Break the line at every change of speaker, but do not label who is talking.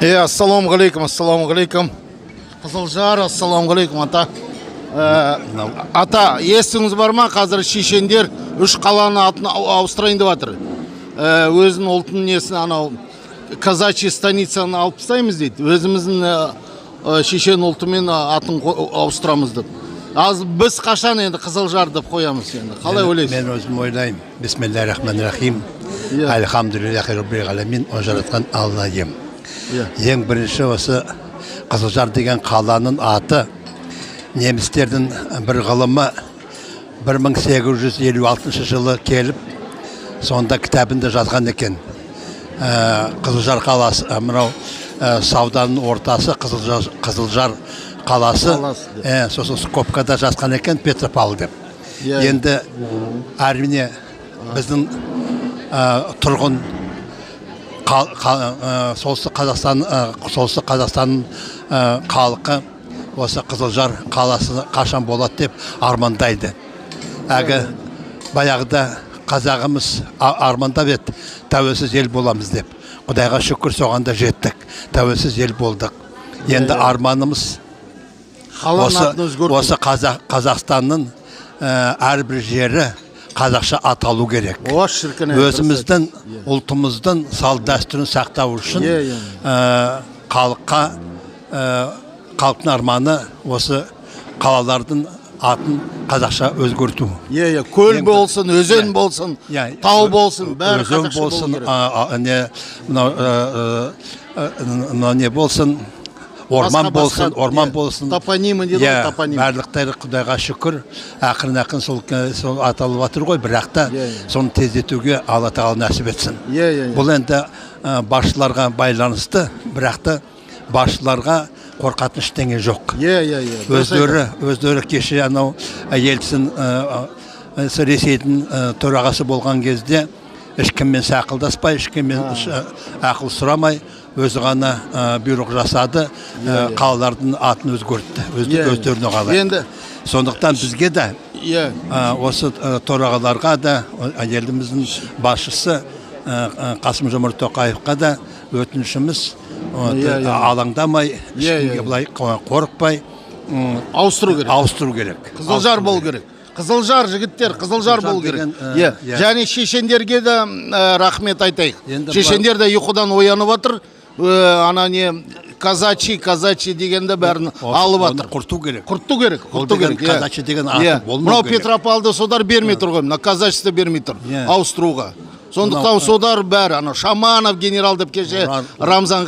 Ассалаумағалейкум. Қызылжар, ассалаумағалейкум, ата. Ата, естіңіз бар ма? Қазір шешендер үш қаланы атын ауыстырайын деп жатыр. Өзінің ұлтын несін анау казачий станицаны алып тастаймыз дейді. Өзіміздің шешен ұлтымен атын ауыстырамыз деп. Аз біз қашан енді Қызылжар деп қоямыз енді. Қалай ойлайсыз?
Мен өзім ойлаймын. Бисмиллахир-рахманир-рахим. Альхамдулиллахи раббил аламин. Оны жаратқан Алла ем. Ең бірінші осы Қызылжар деген қаланың аты немістердің бір ғылымы 1856 жылы келіп, сонда кітабында жазған екен. Қызылжар қаласы, мынау сауданың ортасы Қызылжар қаласы, сосын скобкада жазған екен Петропавл деп. Енді әрине біздің тұрғын солтүстік Қазақстан халқы осы Қызылжар қаласы қашан болады деп армандайды. Баяғыда қазағымыз армандап еді, тәуелсіз ел боламыз деп. Құдайға шүкір соғанда жеттік, тәуелсіз ел болдық. Енді арманымыз осы Қазақстанның әрбір жері қазақша аталу керек. Өзіміздің ұлтымыздың салт дәстүрін сақтау үшін халықтың арманы осы қалалардың атын қазақша өзгерту.
Көл болсын, өзен болсын, тау болсын, бәрі қазақша
болсын. Орман болсын,
топонимы дейді ғой, топоним.
Барлықтары Құдайға шүкір, ақырын сол аталып жатыр ғой, бірақ та соны тездетуге Алла Тағала нәсіп етсін. Бұл енді басшыларға байланысты, бірақ та басшыларға қорқатын ештеңе жоқ. Өздері кеше анау Ельцин Ресейдің төрағасы болған кезде ешкіммен сақылдаспай, ешкіммен ақыл сұрамай, өзі ғана бұйрық жасады, қалалардың атын өзгертті, өздеріне қалай. Сондықтан бізге де, осы төрағаларға да, еліміздің басшысы Қасым-Жомарт Тоқаевқа да өтінішіміз алаңдамай, ешкімге былай қорықпай ауыстыру керек.
Қызылжар болу керек. Қызылжар, жігіттер, Қызылжар болу керек. Және шешендерге де рахмет айтайық. Шешендер де ұйқыдан оянып жатыр. Ана не казачий дегенде бәрін алып жатыр.
Құрту керек.
Казачий
деген аты болмау
керек. Мынау Петропавлды содар бермей тұр ғой, казачийді бермей тұр ауыстыруға. Сондықтан содар бәрі, Шаманов генерал деп кеше Рамзанға